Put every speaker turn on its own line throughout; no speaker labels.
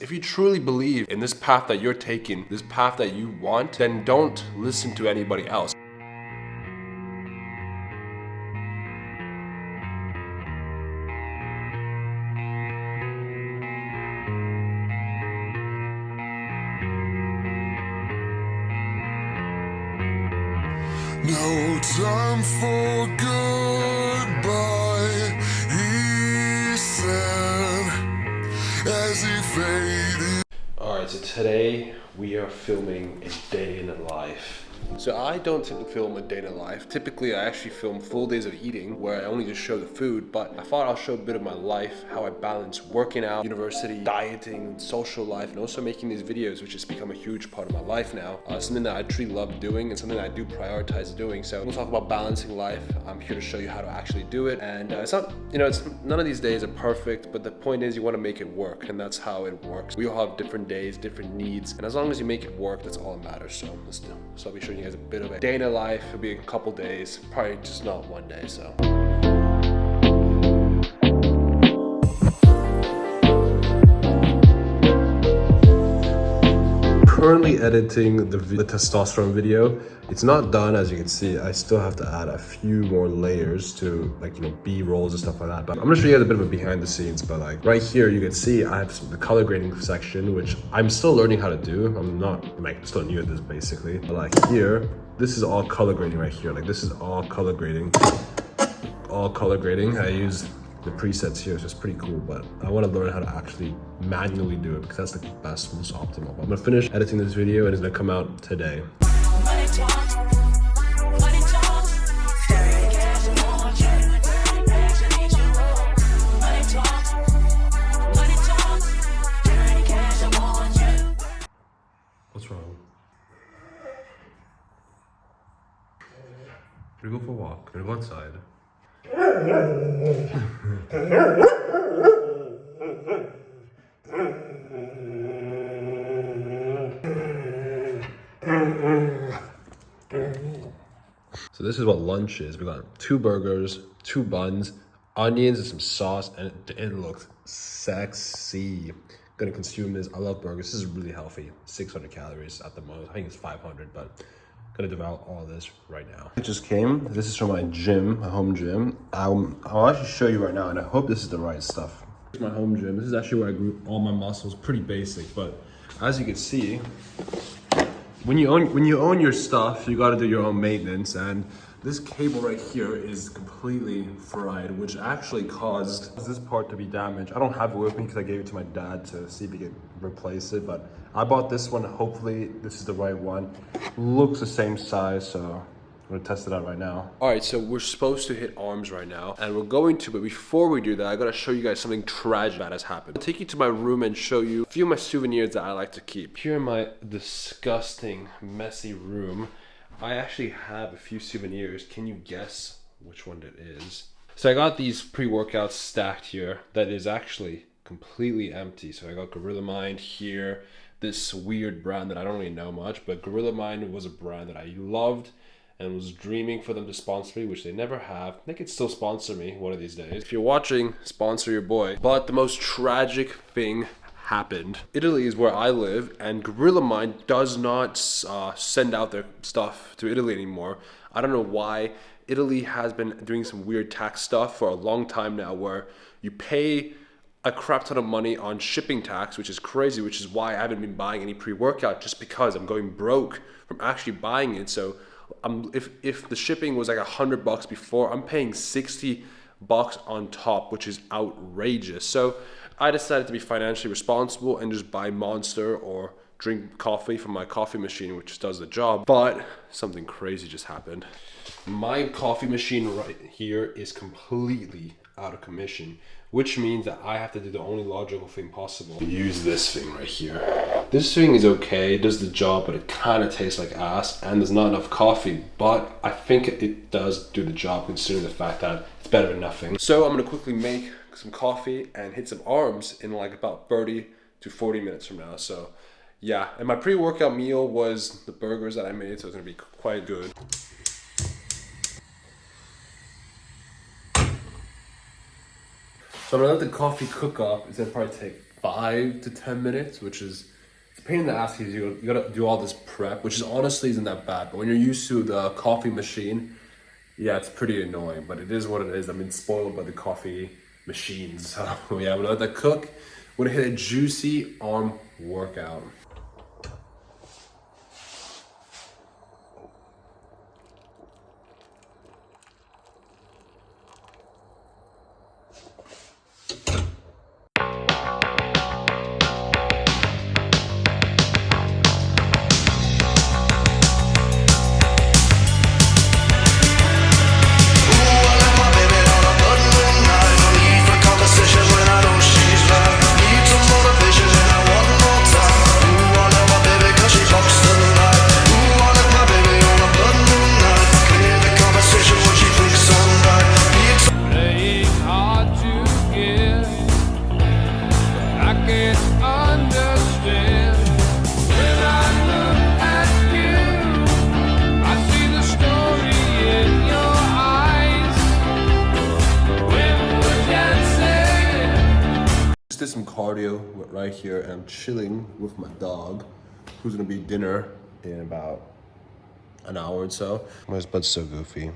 If you truly believe in this path that you're taking, this path that you want, then don't listen to anybody else.
No time for goodbye, he said, as he faded.
Alright, so today we are filming a day in the life. So I don't typically film a day in the life. Typically I actually film full days of eating where I only just show the food, but I thought I'll show a bit of my life, how I balance working out, university, dieting, social life, and also making these videos, which has become a huge part of my life now. Something that I truly love doing and something that I do prioritize doing. So we'll talk about balancing life. I'm here to show you how to actually do it. And it's not, it's none of these days are perfect, but the point is you want to make it work, and that's how it works. We all have different days, different needs, and as long as you make it work, that's all that matters. So let's do. So I'll be showing you guys a bit of a day in the life. It'll be a couple days, probably just not one day. So. Currently editing the testosterone video. It's not done, as you can see. I still have to add a few more layers to, B-rolls and stuff like that. But I'm gonna show you guys a bit of a behind the scenes. But right here, you can see I have the color grading section, which I'm still learning how to do. I'm not still new at this basically. But here, this is all color grading right here. This is all color grading. All color grading. I use the presets here, so it's pretty cool, but I want to learn how to actually manually do it because that's the best, most optimal. But I'm gonna finish editing this video and it's gonna come out today. What's wrong? We're gonna go for a walk. We're gonna go outside. So this is what lunch is. We got 2 burgers, 2 buns, onions and some sauce, and it looked sexy. Gonna consume this. I love burgers. This is really healthy. 600 calories at the most. I think it's 500, but gonna devour all this right now. It just came. This is from my gym, my home gym. I'll actually show you right now, and I hope this is the right stuff. Here's my home gym. This is actually where I grew all my muscles. Pretty basic, but as you can see, when you own your stuff, you got to do your own maintenance. And this cable right here is completely fried, which actually caused this part to be damaged. I don't have it with me because I gave it to my dad to see if he could replace it, but I bought this one. Hopefully this is the right one. Looks the same size, so I'm gonna test it out right now. All right, so we're supposed to hit arms right now, and we're going to, but before we do that, I gotta show you guys something tragic that has happened. I'll take you to my room and show you a few of my souvenirs that I like to keep. Here in my disgusting, messy room, I actually have a few souvenirs. Can you guess which one it is? So I got these pre-workouts stacked here that is actually completely empty. So I got Gorilla Mind here, this weird brand that I don't really know much, but Gorilla Mind was a brand that I loved and was dreaming for them to sponsor me, which they never have. They could still sponsor me one of these days. If you're watching, sponsor your boy. But the most tragic thing happened. Italy is where I live, and Gorilla Mind does not send out their stuff to Italy anymore. I don't know why. Italy has been doing some weird tax stuff for a long time now, where you pay a crap ton of money on shipping tax, which is crazy, which is why I haven't been buying any pre-workout, just because I'm going broke from actually buying it. So if the shipping was like $100 before, I'm paying $60 on top, which is outrageous. So I decided to be financially responsible and just buy Monster or drink coffee from my coffee machine, which does the job. But something crazy just happened. My coffee machine right here is completely out of commission, which means that I have to do the only logical thing possible. Use this thing right here. This thing is okay, it does the job, but it kind of tastes like ass, and there's not enough coffee, but I think it does do the job considering the fact that it's better than nothing. So I'm gonna quickly make some coffee and hit some arms in like about 30 to 40 minutes from now. So yeah, and my pre-workout meal was the burgers that I made, so it's gonna be quite good. So I'm gonna let the coffee cook up. It's gonna probably take 5 to 10 minutes, which is it's a pain in the ass because you gotta do all this prep, which is honestly isn't that bad. But when you're used to the coffee machine, yeah, it's pretty annoying. But it is what it is. I've been spoiled by the coffee machines. So yeah, I'm gonna let that cook. I'm gonna hit a juicy arm workout. Did some cardio right here, and I'm chilling with my dog, who's gonna be dinner in about an hour or so. My bud's so goofy.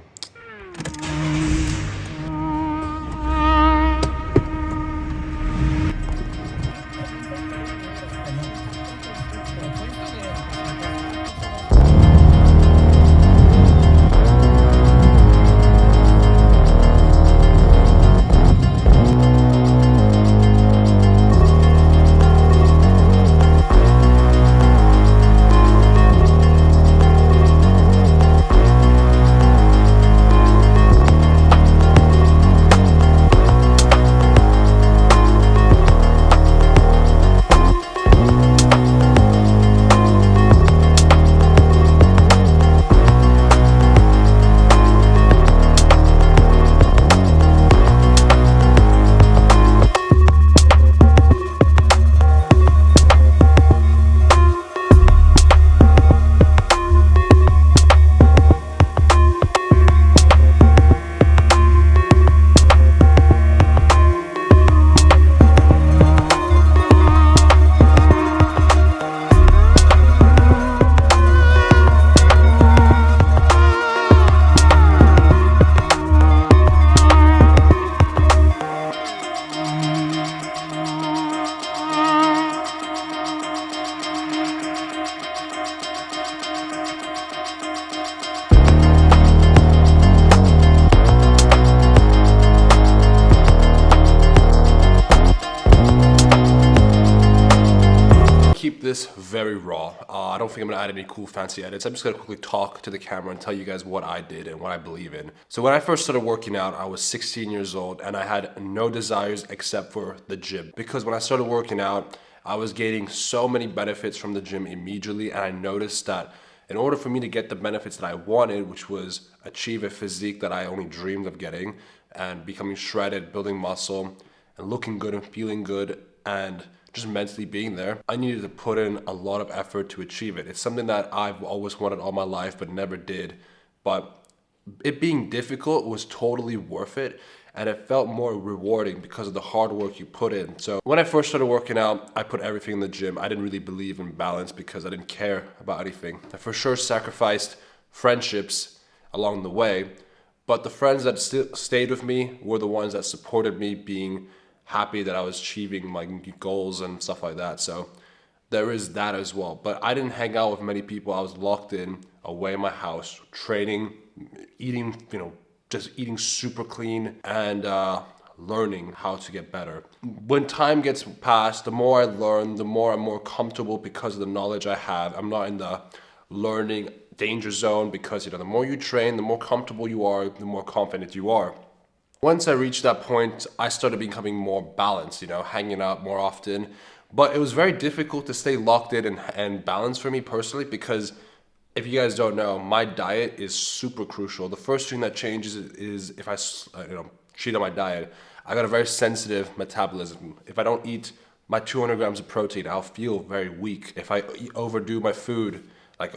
Keep this very raw. I don't think I'm gonna add any cool fancy edits. I'm just gonna quickly talk to the camera and tell you guys what I did and what I believe in. So when I first started working out, I was 16 years old and I had no desires except for the gym. Because when I started working out, I was gaining so many benefits from the gym immediately, and I noticed that in order for me to get the benefits that I wanted, which was achieve a physique that I only dreamed of getting and becoming shredded, building muscle, and looking good and feeling good, and just mentally being there, I needed to put in a lot of effort to achieve it. It's something that I've always wanted all my life but never did. But it being difficult was totally worth it, and it felt more rewarding because of the hard work you put in. So when I first started working out, I put everything in the gym. I didn't really believe in balance because I didn't care about anything. I for sure sacrificed friendships along the way, but the friends that still stayed with me were the ones that supported me being happy that I was achieving my goals and stuff like that. So there is that as well. But I didn't hang out with many people. I was locked in, away in my house, training, eating, just eating super clean, and learning how to get better. When time gets past, the more I learn, the more I'm more comfortable because of the knowledge I have. I'm not in the learning danger zone because the more you train, the more comfortable you are, the more confident you are. Once I reached that point, I started becoming more balanced, hanging out more often. But it was very difficult to stay locked in and balanced for me personally, because if you guys don't know, my diet is super crucial. The first thing that changes is if I cheat on my diet. I got a very sensitive metabolism. If I don't eat my 200 grams of protein, I'll feel very weak. If I overdo my food, like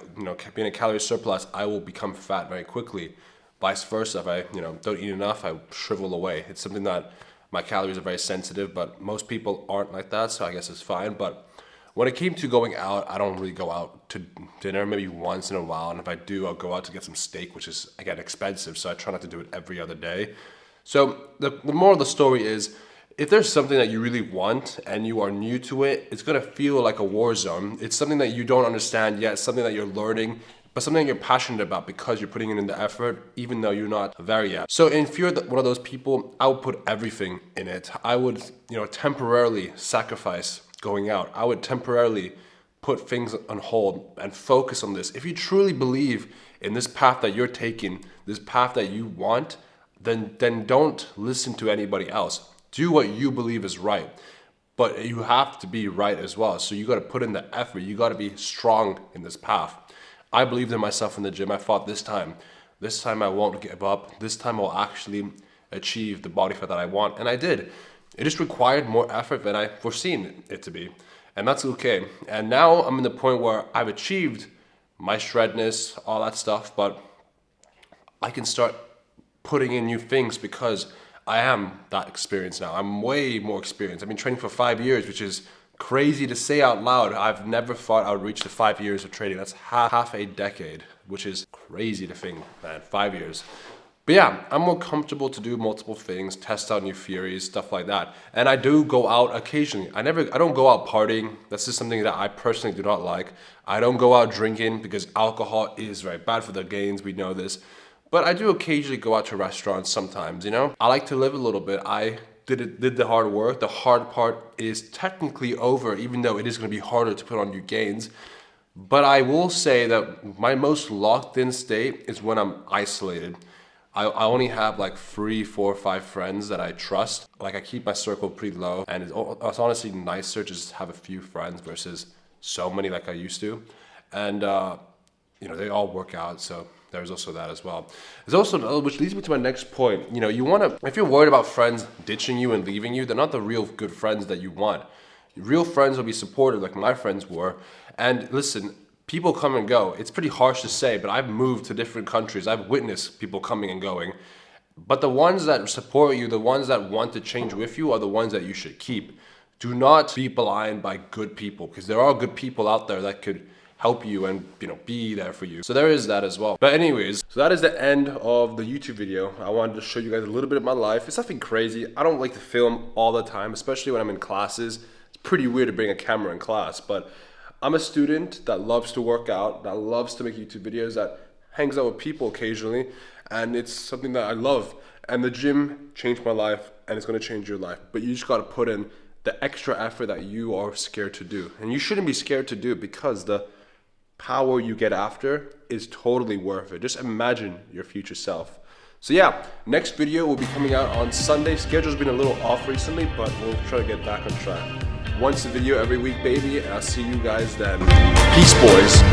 being a calorie surplus, I will become fat very quickly. Vice versa, if I don't eat enough, I shrivel away. It's something that my calories are very sensitive, but most people aren't like that, so I guess it's fine. But when it came to going out, I don't really go out to dinner, maybe once in a while. And if I do, I'll go out to get some steak, which is, again, expensive. So I try not to do it every other day. So the moral of the story is, if there's something that you really want and you are new to it, it's going to feel like a war zone. It's something that you don't understand yet, something that you're learning, but something that you're passionate about because you're putting in the effort, even though you're not there yet. So if you're one of those people, I would put everything in it. I would, temporarily sacrifice going out. I would temporarily put things on hold and focus on this. If you truly believe in this path that you're taking, this path that you want, then don't listen to anybody else. Do what you believe is right. But you have to be right as well. So you got to put in the effort. You got to be strong in this path. I believed in myself in the gym. I thought this time I won't give up. This time I'll actually achieve the body fat that I want. And I did. It just required more effort than I foreseen it to be. And that's okay. And now I'm in the point where I've achieved my shredness, all that stuff, but I can start putting in new things because I am that experienced now. I'm way more experienced. I've been training for 5 years, which is crazy to say out loud. I've never thought I would reach the 5 years of training. That's half a decade, which is crazy to think, man, 5 years. But yeah, I'm more comfortable to do multiple things, test out new theories, stuff like that. And I do go out occasionally. I don't go out partying. That's just something that I personally do not like. I don't go out drinking because alcohol is very bad for the gains. We know this. But I do occasionally go out to restaurants sometimes, I like to live a little bit. I did the hard work. The hard part is technically over, even though it is going to be harder to put on new gains. But I will say that my most locked in state is when I'm isolated. I only have like 3, 4, 5 friends that I trust. Like, I keep my circle pretty low, and it's honestly nicer just to have a few friends versus so many like I used to. And they all work out, so there's also that as well. There's also, which leads me to my next point. If you're worried about friends ditching you and leaving you, they're not the real good friends that you want. Real friends will be supportive like my friends were. And listen, people come and go. It's pretty harsh to say, but I've moved to different countries. I've witnessed people coming and going. But the ones that support you, the ones that want to change with you, are the ones that you should keep. Do not be blind by good people, because there are good people out there that could help you and be there for you. So there is that as well. But anyways, so that is the end of the YouTube video. I wanted to show you guys a little bit of my life. It's nothing crazy. I don't like to film all the time, especially when I'm in classes. It's pretty weird to bring a camera in class, but I'm a student that loves to work out, that loves to make YouTube videos, that hangs out with people occasionally, and it's something that I love. And the gym changed my life, and it's gonna change your life. But you just gotta put in the extra effort that you are scared to do. And you shouldn't be scared to do it, because the power you get after is totally worth it. Just imagine your future self. So yeah, next video will be coming out on Sunday. Schedule's been a little off recently, but we'll try to get back on track. Once a video every week, baby, and I'll see you guys then. Peace, boys.